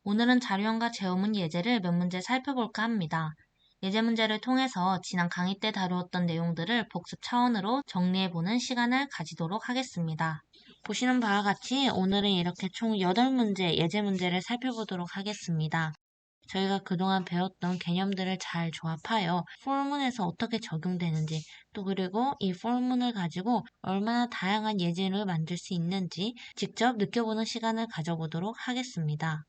오늘은 자료형과 재호문 예제를 몇 문제 살펴볼까 합니다. 예제 문제를 통해서 지난 강의 때 다루었던 내용들을 복습 차원으로 정리해보는 시간을 가지도록 하겠습니다. 보시는 바와 같이 오늘은 이렇게 총 8문제 예제 문제를 살펴보도록 하겠습니다. 저희가 그동안 배웠던 개념들을 잘 조합하여 폴문에서 어떻게 적용되는지, 또 그리고 이 폴문을 가지고 얼마나 다양한 예제를 만들 수 있는지 직접 느껴보는 시간을 가져보도록 하겠습니다.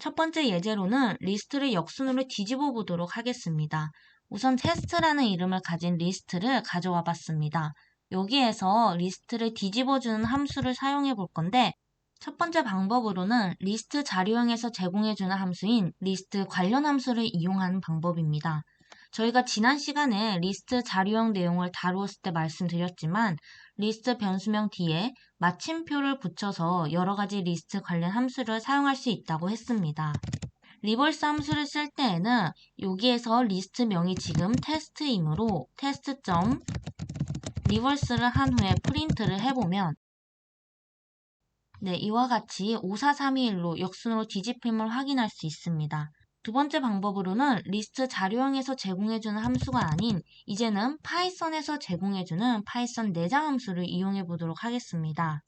첫 번째 예제로는 리스트를 역순으로 뒤집어 보도록 하겠습니다. 우선 테스트라는 이름을 가진 리스트를 가져와 봤습니다. 여기에서 리스트를 뒤집어주는 함수를 사용해 볼 건데, 첫 번째 방법으로는 리스트 자료형에서 제공해주는 함수인 리스트 관련 함수를 이용하는 방법입니다. 저희가 지난 시간에 리스트 자료형 내용을 다루었을 때 말씀드렸지만 리스트 변수명 뒤에 마침표를 붙여서 여러 가지 리스트 관련 함수를 사용할 수 있다고 했습니다. 리버스 함수를 쓸 때에는 여기에서 리스트명이 지금 테스트이므로 테스트.리버스를 한 후에 프린트를 해보면 이와 같이 54321로 역순으로 뒤집힘을 확인할 수 있습니다. 두 번째 방법으로는 리스트 자료형에서 제공해주는 함수가 아닌 이제는 파이썬에서 제공해주는 파이썬 내장 함수를 이용해 보도록 하겠습니다.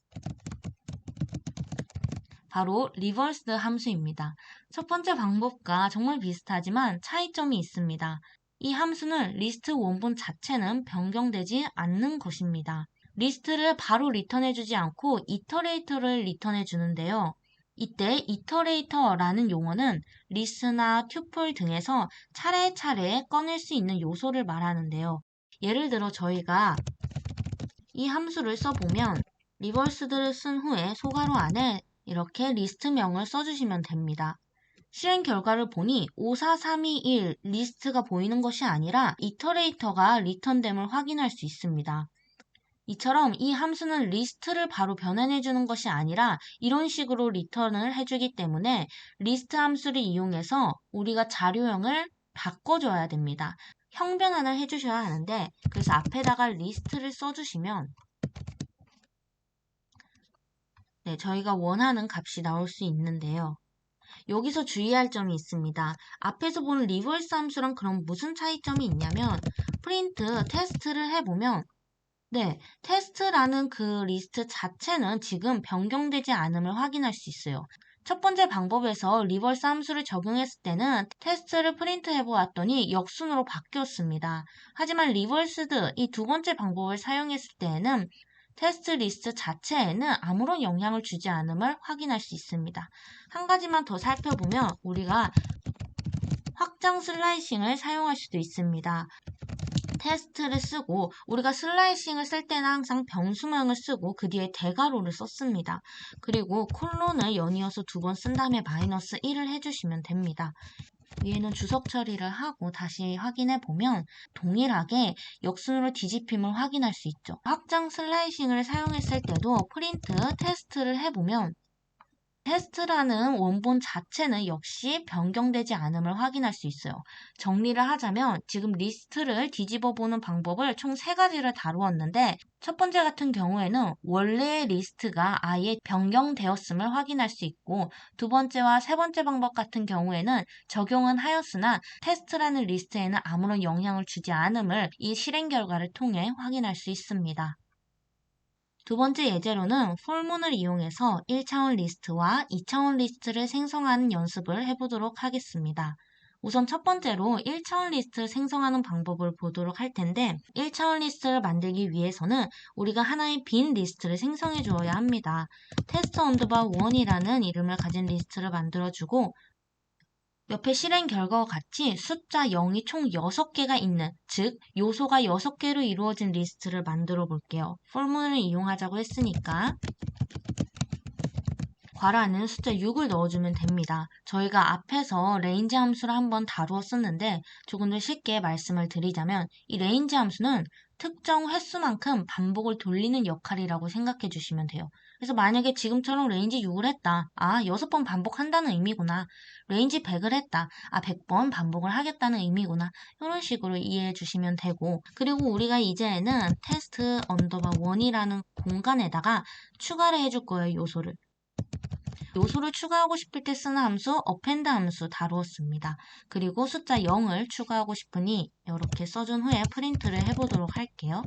바로 리버스 함수입니다. 첫 번째 방법과 정말 비슷하지만 차이점이 있습니다. 이 함수는 리스트 원본 자체는 변경되지 않는 것입니다. 리스트를 바로 리턴해주지 않고 이터레이터를 리턴해주는데요. 이때 이터레이터라는 용어는 리스트나 튜플 등에서 차례차례 꺼낼 수 있는 요소를 말하는데요. 예를 들어 저희가 이 함수를 써보면 리버스들을 쓴 후에 소괄호 안에 이렇게 리스트명을 써주시면 됩니다. 실행 결과를 보니 54321 리스트가 보이는 것이 아니라 이터레이터가 리턴됨을 확인할 수 있습니다. 이처럼 이 함수는 리스트를 바로 변환해주는 것이 아니라 이런 식으로 리턴을 해주기 때문에 리스트 함수를 이용해서 우리가 자료형을 바꿔줘야 됩니다. 형 변환을 해주셔야 하는데 그래서 앞에다가 리스트를 써주시면 저희가 원하는 값이 나올 수 있는데요. 여기서 주의할 점이 있습니다. 앞에서 본 리버스 함수랑 그럼 무슨 차이점이 있냐면 프린트 테스트를 해보면 테스트라는 그 리스트 자체는 지금 변경되지 않음을 확인할 수 있어요. 첫 번째 방법에서 리버스 함수를 적용했을 때는 테스트를 프린트해 보았더니 역순으로 바뀌었습니다. 하지만 리버스드 이 두 번째 방법을 사용했을 때에는 테스트 리스트 자체에는 아무런 영향을 주지 않음을 확인할 수 있습니다. 한 가지만 더 살펴보면 우리가 확장 슬라이싱을 사용할 수도 있습니다. 테스트를 쓰고 우리가 슬라이싱을 쓸 때는 항상 병수명을 쓰고 그 뒤에 대괄호를 썼습니다. 그리고 콜론을 연이어서 두 번 쓴 다음에 마이너스 1을 해주시면 됩니다. 위에는 주석 처리를 하고 다시 확인해 보면 동일하게 역순으로 뒤집힘을 확인할 수 있죠. 확장 슬라이싱을 사용했을 때도 프린트 테스트를 해보면 테스트라는 원본 자체는 역시 변경되지 않음을 확인할 수 있어요. 정리를 하자면 지금 리스트를 뒤집어 보는 방법을 총 3가지를 다루었는데 첫 번째 같은 경우에는 원래의 리스트가 아예 변경되었음을 확인할 수 있고 두 번째와 세 번째 방법 같은 경우에는 적용은 하였으나 테스트라는 리스트에는 아무런 영향을 주지 않음을 이 실행 결과를 통해 확인할 수 있습니다. 두 번째 예제로는 폴문을 이용해서 1차원 리스트와 2차원 리스트를 생성하는 연습을 해보도록 하겠습니다. 우선 첫 번째로 1차원 리스트를 생성하는 방법을 보도록 할 텐데 1차원 리스트를 만들기 위해서는 우리가 하나의 빈 리스트를 생성해 주어야 합니다. 테스트 언더바 1이라는 이름을 가진 리스트를 만들어주고 옆에 실행 결과와 같이 숫자 0이 총 6개가 있는, 즉 요소가 6개로 이루어진 리스트를 만들어 볼게요. 폴문을 이용하자고 했으니까 괄호 안에는 숫자 6을 넣어주면 됩니다. 저희가 앞에서 레인지 함수를 한번 다루었었는데 조금 더 쉽게 말씀을 드리자면 이 레인지 함수는 특정 횟수만큼 반복을 돌리는 역할이라고 생각해 주시면 돼요. 그래서 만약에 지금처럼 레인지 6을 했다. 6번 반복한다는 의미구나. 레인지 100을 했다. 100번 반복을 하겠다는 의미구나. 이런 식으로 이해해 주시면 되고 그리고 우리가 이제는 테스트 언더바 1이라는 공간에다가 추가를 해줄 거예요. 요소를. 요소를 추가하고 싶을 때 쓰는 함수 append 함수 다루었습니다. 그리고 숫자 0을 추가하고 싶으니 이렇게 써준 후에 프린트를 해보도록 할게요.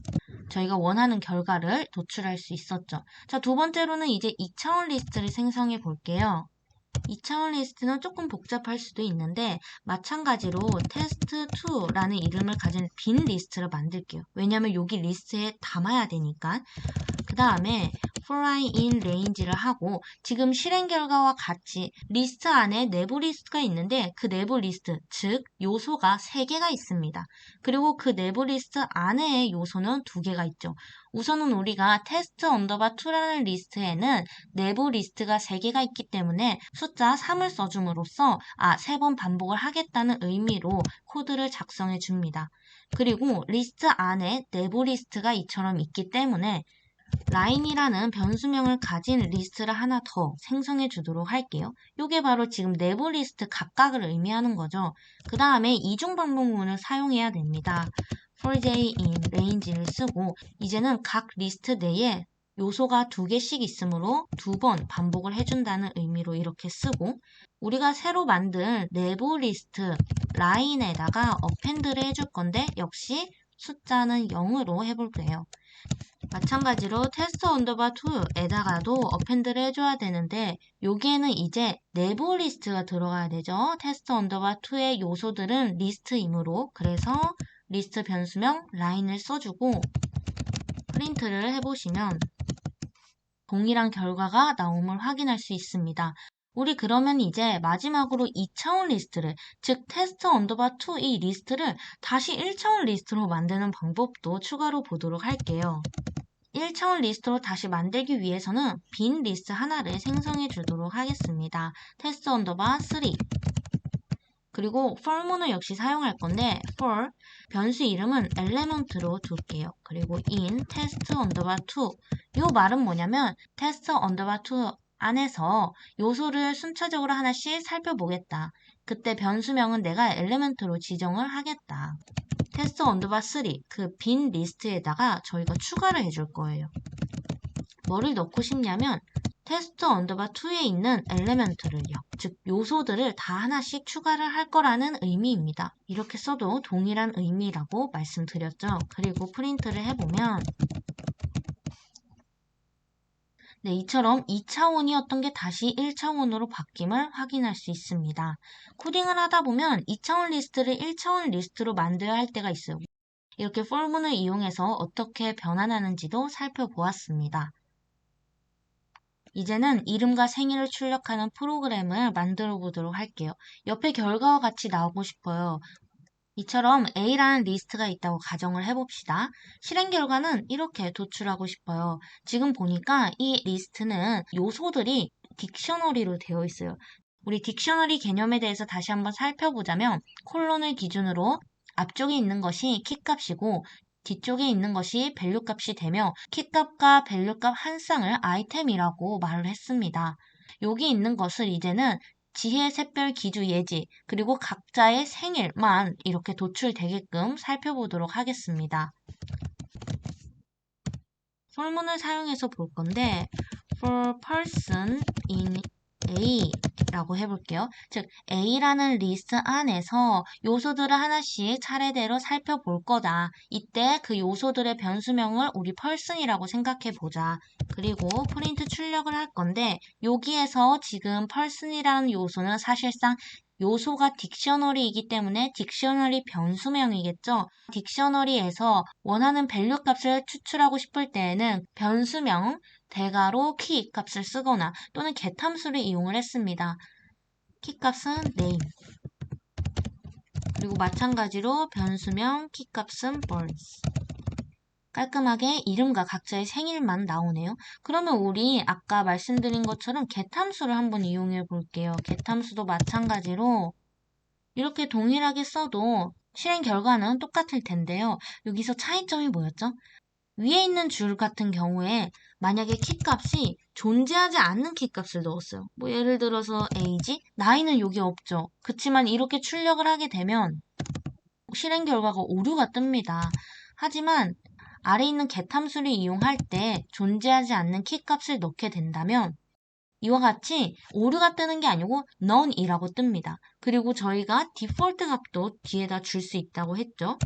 저희가 원하는 결과를 도출할 수 있었죠. 자, 두 번째로는 이제 2차원 리스트를 생성해 볼게요. 2차원 리스트는 조금 복잡할 수도 있는데 마찬가지로 test2라는 이름을 가진 빈 리스트를 만들게요. 왜냐하면 여기 리스트에 담아야 되니까. 그 다음에 for i in range를 하고 지금 실행 결과와 같이 리스트 안에 내부 리스트가 있는데 그 내부 리스트, 즉 요소가 3개가 있습니다. 그리고 그 내부 리스트 안에 요소는 2개가 있죠. 우선은 우리가 test underbar 2라는 리스트에는 내부 리스트가 3개가 있기 때문에 숫자 3을 써줌으로써 3번 반복을 하겠다는 의미로 코드를 작성해 줍니다. 그리고 리스트 안에 내부 리스트가 이처럼 있기 때문에 라인이라는 변수명을 가진 리스트를 하나 더 생성해 주도록 할게요. 이게 바로 지금 내부 리스트 각각을 의미하는 거죠. 그 다음에 이중 반복문을 사용해야 됩니다. for j in range를 쓰고 이제는 각 리스트 내에 요소가 2개씩 있으므로 2번 반복을 해준다는 의미로 이렇게 쓰고 우리가 새로 만든 내부 리스트 라인에다가 append를 해줄 건데 역시 숫자는 0으로 해볼게요. 마찬가지로 test underbar 2에다가도 append를 해줘야 되는데 여기에는 이제 내부 리스트가 들어가야 되죠. test underbar 2의 요소들은 리스트이므로 그래서 리스트 변수명 라인을 써주고 프린트를 해보시면 동일한 결과가 나옴을 확인할 수 있습니다. 우리 그러면 이제 마지막으로 2차원 리스트를 즉 test underbar 2 이 리스트를 다시 1차원 리스트로 만드는 방법도 추가로 보도록 할게요. 1차원 리스트로 다시 만들기 위해서는 빈 리스트 하나를 생성해 주도록 하겠습니다. test underbar 3 그리고 for문을 역시 사용할 건데 for 변수 이름은 element로 둘게요. 그리고 in test underbar 2 이 말은 뭐냐면 test underbar 2 안에서 요소를 순차적으로 하나씩 살펴보겠다. 그때 변수명은 내가 element로 지정을 하겠다. test underbar 3 그 빈 리스트에다가 저희가 추가를 해줄 거예요. 뭐를 넣고 싶냐면 test underbar 2에 있는 element를요. 즉 요소들을 다 하나씩 추가를 할 거라는 의미입니다. 이렇게 써도 동일한 의미라고 말씀드렸죠. 그리고 프린트를 해보면 네, 이처럼 2차원이었던 게 다시 1차원으로 바뀜을 확인할 수 있습니다. 코딩을 하다 보면 2차원 리스트를 1차원 리스트로 만들어야 할 때가 있어요. 이렇게 for문을 이용해서 어떻게 변환하는지도 살펴보았습니다. 이제는 이름과 생일을 출력하는 프로그램을 만들어 보도록 할게요. 옆에 결과와 같이 나오고 싶어요. 이처럼 A라는 리스트가 있다고 가정을 해봅시다. 실행 결과는 이렇게 도출하고 싶어요. 지금 보니까 이 리스트는 요소들이 딕셔너리로 되어 있어요. 우리 딕셔너리 개념에 대해서 다시 한번 살펴보자면 콜론을 기준으로 앞쪽에 있는 것이 키값이고 뒤쪽에 있는 것이 밸류 값이 되며 키값과 밸류 값 한 쌍을 아이템이라고 말을 했습니다. 여기 있는 것을 이제는 지혜, 샛별, 기주, 예지, 그리고 각자의 생일만 이렇게 도출되게끔 살펴보도록 하겠습니다. for문을 사용해서 볼 건데 for person in A라고 해볼게요. 즉 A라는 리스트 안에서 요소들을 하나씩 차례대로 살펴볼 거다. 이때 그 요소들의 변수명을 우리 person이라고 생각해 보자. 그리고 프린트 출력을 할 건데 여기에서 지금 person이라는 요소는 사실상 요소가 딕셔너리이기 때문에 딕셔너리 변수명이겠죠. 딕셔너리에서 원하는 밸류 값을 추출하고 싶을 때에는 변수명 대가로 키 값을 쓰거나 또는 get 함수를 이용을 했습니다. 키 값은 name 그리고 마찬가지로 변수명 키 값은 birth 깔끔하게 이름과 각자의 생일만 나오네요. 그러면 우리 아까 말씀드린 것처럼 get 함수를 한번 이용해 볼게요. get 함수도 마찬가지로 이렇게 동일하게 써도 실행 결과는 똑같을 텐데요. 여기서 차이점이 뭐였죠? 위에 있는 줄 같은 경우에 만약에 키값이 존재하지 않는 키값을 넣었어요. 뭐 예를 들어서 age, 나이는 여기 없죠. 그치만 이렇게 출력을 하게 되면 실행 결과가 오류가 뜹니다. 하지만 아래 있는 get 함수를 이용할 때 존재하지 않는 키값을 넣게 된다면 이와 같이 오류가 뜨는 게 아니고 none이라고 뜹니다. 그리고 저희가 디폴트 값도 뒤에다 줄 수 있다고 했죠.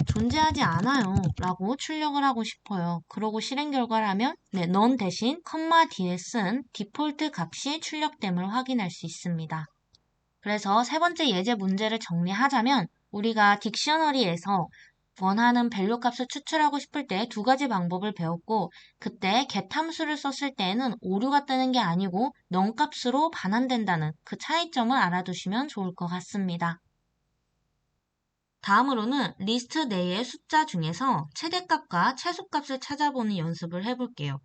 존재하지 않아요 라고 출력을 하고 싶어요. 그러고 실행 결과를 하면 none 대신 컴마 뒤에 쓴 디폴트 값이 출력됨을 확인할 수 있습니다. 그래서 세 번째 예제 문제를 정리하자면 우리가 딕셔너리에서 원하는 밸류 값을 추출하고 싶을 때 두 가지 방법을 배웠고 그때 get 함수를 썼을 때에는 오류가 뜨는 게 아니고 none 값으로 반환된다는 그 차이점을 알아두시면 좋을 것 같습니다. 다음으로는 리스트 내의 숫자 중에서 최대값과 최소값을 찾아보는 연습을 해볼게요.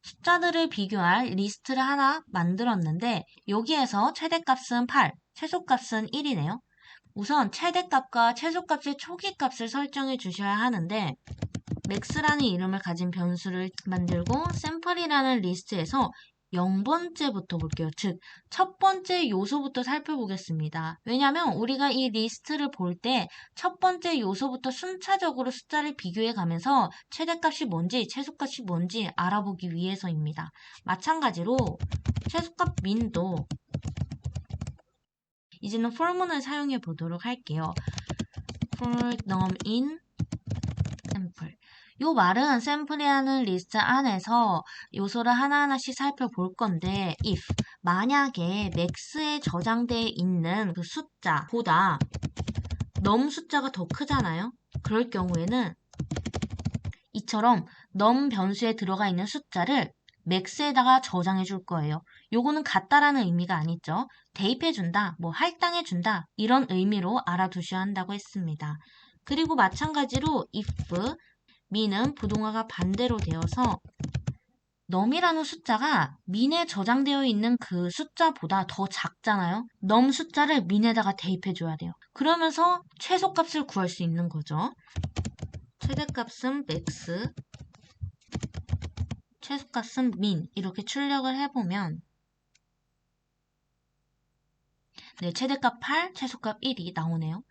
숫자들을 비교할 리스트를 하나 만들었는데 여기에서 최대값은 8, 최소값은 1이네요. 우선 최대값과 최소값의 초기값을 설정해 주셔야 하는데 max라는 이름을 가진 변수를 만들고 샘플이라는 리스트에서 0번째부터 볼게요. 즉, 첫 번째 요소부터 살펴보겠습니다. 왜냐하면 우리가 이 리스트를 볼 때 첫 번째 요소부터 순차적으로 숫자를 비교해 가면서 최대값이 뭔지 최소값이 뭔지 알아보기 위해서입니다. 마찬가지로 최소값 민도 이제는 for문을 사용해 보도록 할게요. for num in sample. 요 말은 샘플이라는 리스트 안에서 요소를 하나하나씩 살펴볼 건데 if 만약에 max에 저장되어 있는 그 숫자보다 num 숫자가 더 크잖아요. 그럴 경우에는 이처럼 num 변수에 들어가 있는 숫자를 max에다가 저장해 줄 거예요. 요거는 같다라는 의미가 아니죠. 대입해 준다, 뭐 할당해 준다 이런 의미로 알아두셔야 한다고 했습니다. 그리고 마찬가지로 if min은 부동화가 반대로 되어서 num이라는 숫자가 min에 저장되어 있는 그 숫자보다 더 작잖아요. num 숫자를 min에다가 대입해 줘야 돼요. 그러면서 최소값을 구할 수 있는 거죠. 최대값은 max, 최소값은 min 이렇게 출력을 해보면 최대값 8, 최소값 1이 나오네요.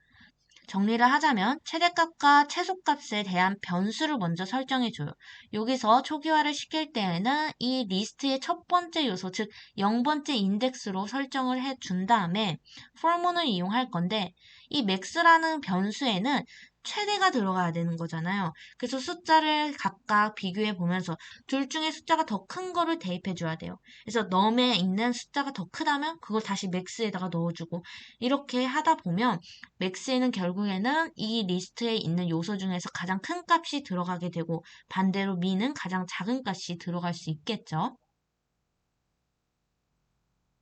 정리를 하자면 최대값과 최소값에 대한 변수를 먼저 설정해줘요. 여기서 초기화를 시킬 때에는 이 리스트의 첫 번째 요소, 즉 0번째 인덱스로 설정을 해준 다음에 for문을 이용할 건데 이 max라는 변수에는 최대가 들어가야 되는 거잖아요. 그래서 숫자를 각각 비교해 보면서 둘 중에 숫자가 더 큰 거를 대입해 줘야 돼요. 그래서 num에 있는 숫자가 더 크다면 그걸 다시 max에다가 넣어주고 이렇게 하다 보면 max에는 결국에는 이 리스트에 있는 요소 중에서 가장 큰 값이 들어가게 되고 반대로 min은 가장 작은 값이 들어갈 수 있겠죠.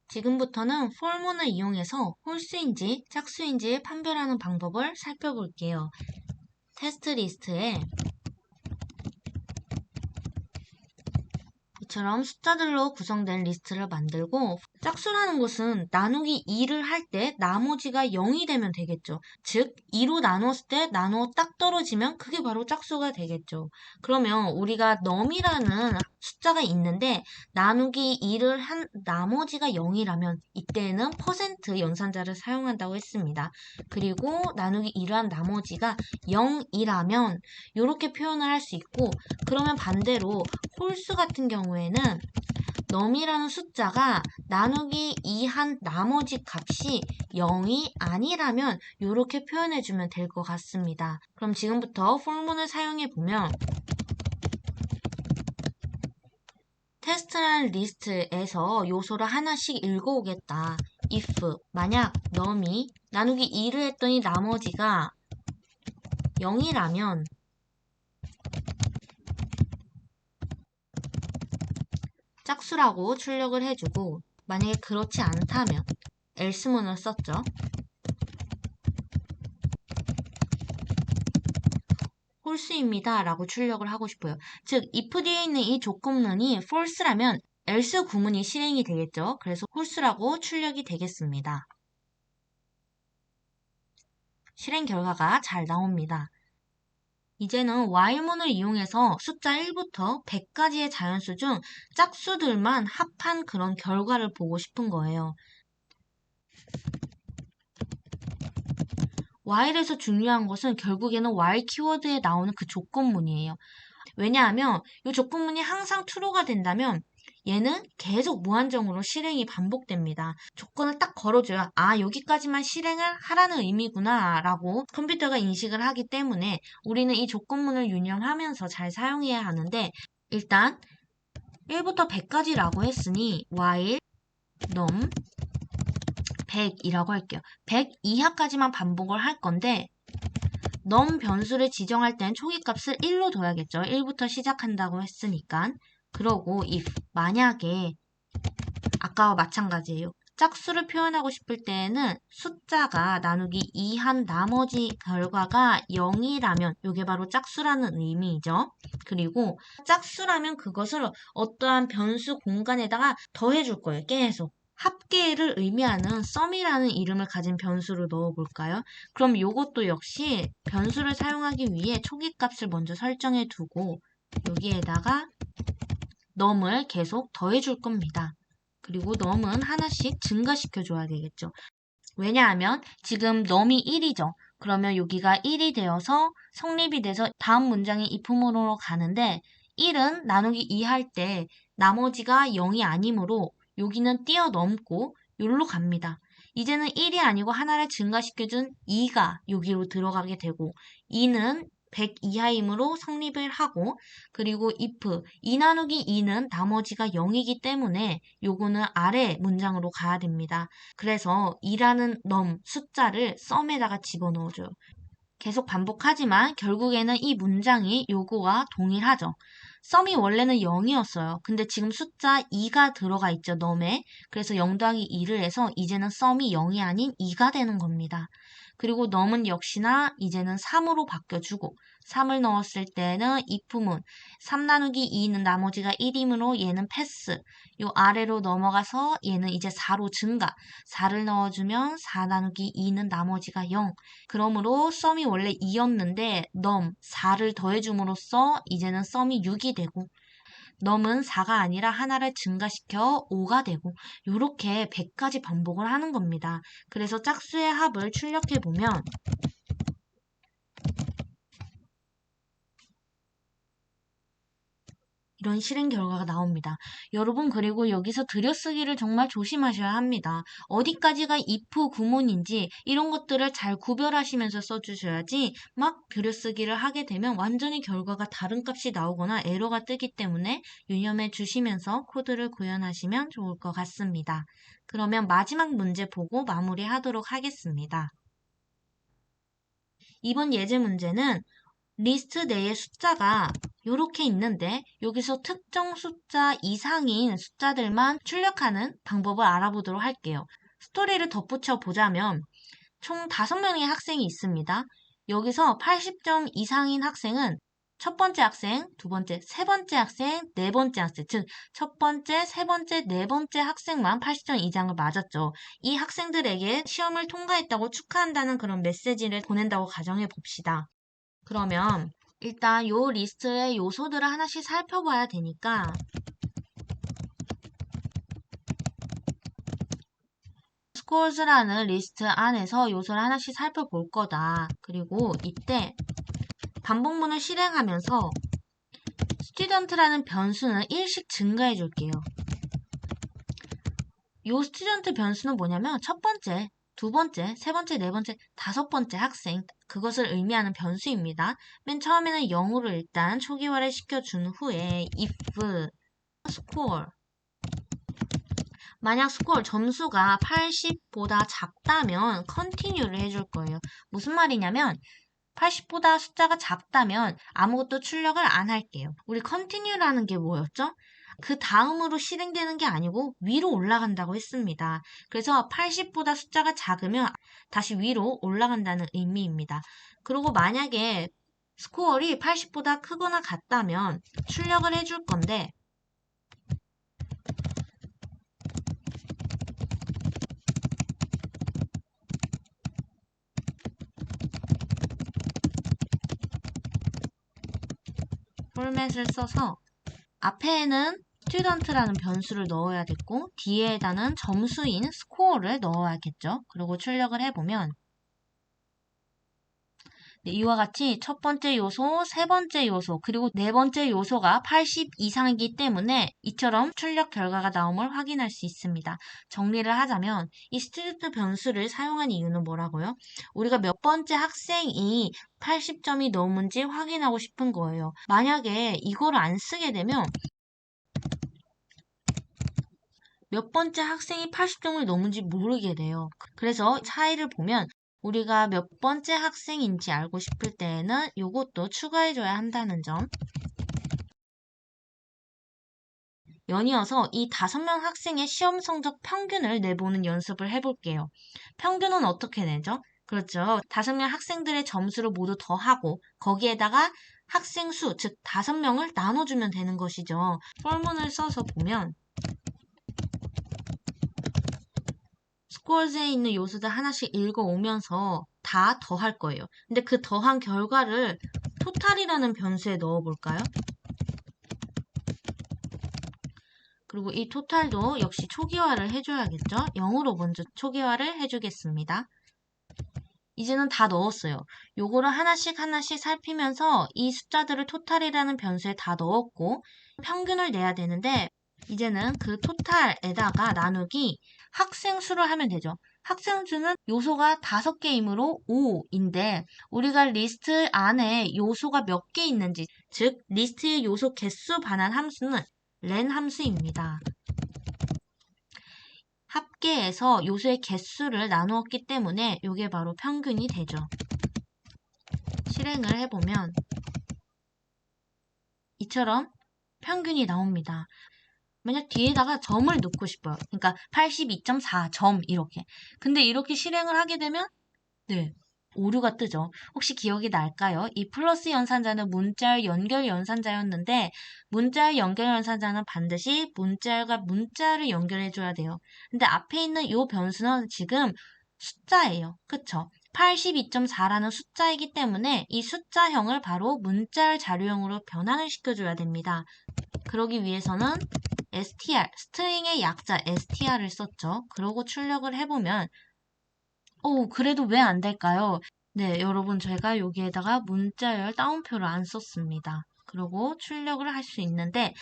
지금부터는 for문을 이용해서 홀수인지 짝수인지 판별하는 방법을 살펴볼게요. 테스트 리스트에 이처럼 숫자들로 구성된 리스트를 만들고 짝수라는 것은 나누기 2를 할 때 나머지가 0이 되면 되겠죠. 즉 2로 나눴을 때 나누어 딱 떨어지면 그게 바로 짝수가 되겠죠. 그러면 우리가 num이라는 숫자가 있는데 나누기 2를 한 나머지가 0이라면 이때는 퍼센트 연산자를 사용한다고 했습니다. 그리고 나누기 2를 한 나머지가 0이라면 이렇게 표현을 할 수 있고 그러면 반대로 홀수 같은 경우에는 num이라는 숫자가 나누기 2 한 나머지 값이 0이 아니라면 이렇게 표현해주면 될 것 같습니다. 그럼 지금부터 for문을 사용해보면 테스트라는 리스트에서 요소를 하나씩 읽어오겠다. if 만약 num이 나누기 2를 했더니 나머지가 0이라면 짝수라고 출력을 해주고 만약에 그렇지 않다면 else문을 썼죠. 홀수입니다 라고 출력을 하고 싶어요. 즉 if 뒤에 있는 이 조건문이 false라면 else 구문이 실행이 되겠죠. 그래서 홀수라고 출력이 되겠습니다. 실행 결과가 잘 나옵니다. 이제는 while문을 이용해서 숫자 1부터 100까지의 자연수 중 짝수들만 합한 그런 결과를 보고 싶은 거예요. while에서 중요한 것은 결국에는 while 키워드에 나오는 그 조건문이에요. 왜냐하면 이 조건문이 항상 true가 된다면 얘는 계속 무한정으로 실행이 반복됩니다. 조건을 딱 걸어줘야 아 여기까지만 실행을 하라는 의미구나 라고 컴퓨터가 인식을 하기 때문에 우리는 이 조건문을 유념하면서 잘 사용해야 하는데 일단 1부터 100까지라고 했으니 while num 100이라고 할게요. 100 이하까지만 반복을 할 건데 num 변수를 지정할 땐 초기값을 1로 둬야겠죠. 1부터 시작한다고 했으니까. 그러고 if 만약에 아까와 마찬가지예요. 짝수를 표현하고 싶을 때에는 숫자가 나누기 2한 나머지 결과가 0이라면 이게 바로 짝수라는 의미이죠. 그리고 짝수라면 그것을 어떠한 변수 공간에다가 더해줄 거예요. 계속. 합계를 의미하는 sum이라는 이름을 가진 변수를 넣어볼까요? 그럼 이것도 역시 변수를 사용하기 위해 초기값을 먼저 설정해 두고 여기에다가 num을 계속 더해줄 겁니다. 그리고 num은 하나씩 증가시켜 줘야 되겠죠. 왜냐하면 지금 num이 1이죠. 그러면 여기가 1이 되어서 성립이 돼서 다음 문장이 if모로 가는데 1은 나누기 2 할 때 나머지가 0이 아니므로 여기는 뛰어넘고 여기로 갑니다. 이제는 1이 아니고 하나를 증가시켜준 2가 여기로 들어가게 되고 2는 100 이하이므로 성립을 하고 그리고 if 2 나누기 2는 나머지가 0이기 때문에 요거는 아래 문장으로 가야 됩니다. 그래서 2라는 숫자를 sum에다가 집어넣어줘요. 계속 반복하지만 결국에는 이 문장이 요거와 동일하죠. sum이 원래는 0이었어요. 근데 지금 숫자 2가 들어가 있죠, num에. 그래서 0 더하기 2를 해서 이제는 sum이 0이 아닌 2가 되는 겁니다. 그리고 num은 역시나 이제는 3으로 바뀌어주고 3을 넣었을 때는 if문 3 나누기 2는 나머지가 1이므로 얘는 패스 요 아래로 넘어가서 얘는 이제 4로 증가 4를 넣어주면 4 나누기 2는 나머지가 0 그러므로 sum이 원래 2였는데 num 4를 더해줌으로써 이제는 sum이 6이 되고 num은 4가 아니라 하나를 증가시켜 5가 되고 이렇게 100까지 반복을 하는 겁니다. 그래서 짝수의 합을 출력해 보면 이런 실행 결과가 나옵니다. 여러분 그리고 여기서 들여쓰기를 정말 조심하셔야 합니다. 어디까지가 if 구문인지 이런 것들을 잘 구별하시면서 써주셔야지 막 들여쓰기를 하게 되면 완전히 결과가 다른 값이 나오거나 에러가 뜨기 때문에 유념해 주시면서 코드를 구현하시면 좋을 것 같습니다. 그러면 마지막 문제 보고 마무리하도록 하겠습니다. 이번 예제 문제는 리스트 내에 숫자가 이렇게 있는데 여기서 특정 숫자 이상인 숫자들만 출력하는 방법을 알아보도록 할게요. 스토리를 덧붙여 보자면 총 5명의 학생이 있습니다. 여기서 80점 이상인 학생은 첫 번째 학생, 두 번째, 세 번째 학생, 네 번째 학생, 즉 첫 번째, 세 번째, 네 번째 학생만 80점 이상을 맞았죠. 이 학생들에게 시험을 통과했다고 축하한다는 그런 메시지를 보낸다고 가정해 봅시다. 그러면 일단 요 리스트의 요소들을 하나씩 살펴봐야 되니까 scores라는 리스트 안에서 요소를 하나씩 살펴볼 거다. 그리고 이때 반복문을 실행하면서 student라는 변수는 1씩 증가해 줄게요. 요 student 변수는 뭐냐면 첫 번째, 두 번째, 세 번째, 네 번째, 다섯 번째 학생 그것을 의미하는 변수입니다. 맨 처음에는 0으로 일단 초기화를 시켜준 후에 if score 만약 스코어 점수가 80보다 작다면 continue를 해줄 거예요. 무슨 말이냐면 80보다 숫자가 작다면 아무것도 출력을 안 할게요. 우리 continue라는 게 뭐였죠? 그 다음으로 실행되는 게 아니고 위로 올라간다고 했습니다. 그래서 80보다 숫자가 작으면 다시 위로 올라간다는 의미입니다. 그리고 만약에 스코어이 80보다 크거나 같다면 출력을 해줄 건데 포맷을 써서 앞에는 student라는 변수를 넣어야겠고 뒤에다는 점수인 score를 넣어야겠죠. 그리고 출력을 해보면 네, 이와 같이 첫 번째 요소, 세 번째 요소, 그리고 네 번째 요소가 80 이상이기 때문에 이처럼 출력 결과가 나옴을 확인할 수 있습니다. 정리를 하자면 이 스튜디오 변수를 사용한 이유는 뭐라고요? 우리가 몇 번째 학생이 80점이 넘은지 확인하고 싶은 거예요. 만약에 이거를 안 쓰게 되면 몇 번째 학생이 80점을 넘은지 모르게 돼요. 그래서 차이를 보면 우리가 몇 번째 학생인지 알고 싶을 때에는 이것도 추가해줘야 한다는 점. 연이어서 이 5명 학생의 시험 성적 평균을 내보는 연습을 해볼게요. 평균은 어떻게 내죠? 그렇죠. 5명 학생들의 점수를 모두 더하고 거기에다가 학생 수, 즉 5명을 나눠주면 되는 것이죠. 폴문을 써서 보면 스코어즈에 있는 요소들 하나씩 읽어오면서 다 더할 거예요. 근데 그 더한 결과를 토탈이라는 변수에 넣어볼까요? 그리고 이 토탈도 역시 초기화를 해줘야겠죠? 0으로 먼저 초기화를 해주겠습니다. 이제는 다 넣었어요. 요거를 하나씩 하나씩 살피면서 이 숫자들을 토탈이라는 변수에 다 넣었고 평균을 내야 되는데 이제는 그 토탈에다가 나누기 학생 수를 하면 되죠. 학생 수는 요소가 5개이므로 5인데 우리가 리스트 안에 요소가 몇 개 있는지 즉 리스트의 요소 개수 반환 함수는 len 함수입니다. 합계해서 요소의 개수를 나누었기 때문에 이게 바로 평균이 되죠. 실행을 해보면 이처럼 평균이 나옵니다. 만약 뒤에다가 점을 넣고 싶어요. 그러니까 82.4점 이렇게. 근데 이렇게 실행을 하게 되면 네, 오류가 뜨죠. 혹시 기억이 날까요? 이 플러스 연산자는 문자열 연결 연산자였는데 문자열 연결 연산자는 반드시 문자열과 문자를 연결해줘야 돼요. 근데 앞에 있는 이 변수는 지금 숫자예요. 그쵸? 82.4라는 숫자이기 때문에 이 숫자형을 바로 문자열 자료형으로 변환을 시켜줘야 됩니다. 그러기 위해서는 str, 스트링의 약자 str을 썼죠. 그러고 출력을 해보면 그래도 왜 안 될까요? 네, 여러분 제가 여기에다가 문자열 따옴표를 안 썼습니다. 그리고 출력을 할 수 있는데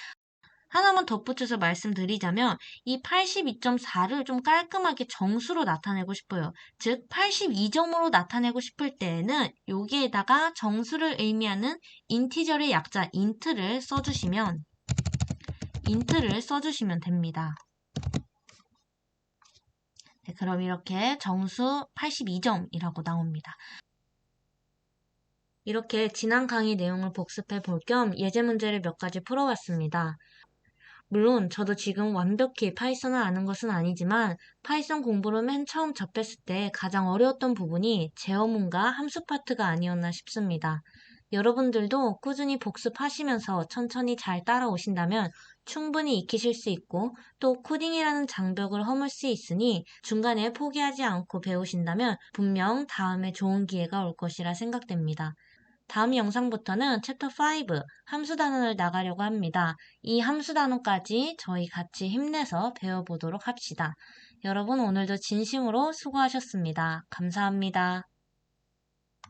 하나만 덧붙여서 말씀드리자면 이 82.4를 좀 깔끔하게 정수로 나타내고 싶어요. 즉 82점으로 나타내고 싶을 때에는 여기에다가 정수를 의미하는 인티저의 약자 인트를 써주시면 됩니다. 네, 그럼 이렇게 정수 82점이라고 나옵니다. 이렇게 지난 강의 내용을 복습해 볼 겸 예제 문제를 몇 가지 풀어봤습니다. 물론 저도 지금 완벽히 파이썬을 아는 것은 아니지만 파이썬 공부를 맨 처음 접했을 때 가장 어려웠던 부분이 제어문과 함수 파트가 아니었나 싶습니다. 여러분들도 꾸준히 복습하시면서 천천히 잘 따라오신다면 충분히 익히실 수 있고 또 코딩이라는 장벽을 허물 수 있으니 중간에 포기하지 않고 배우신다면 분명 다음에 좋은 기회가 올 것이라 생각됩니다. 다음 영상부터는 챕터 5 함수 단원을 나가려고 합니다. 이 함수 단원까지 저희 같이 힘내서 배워보도록 합시다. 여러분 오늘도 진심으로 수고하셨습니다. 감사합니다.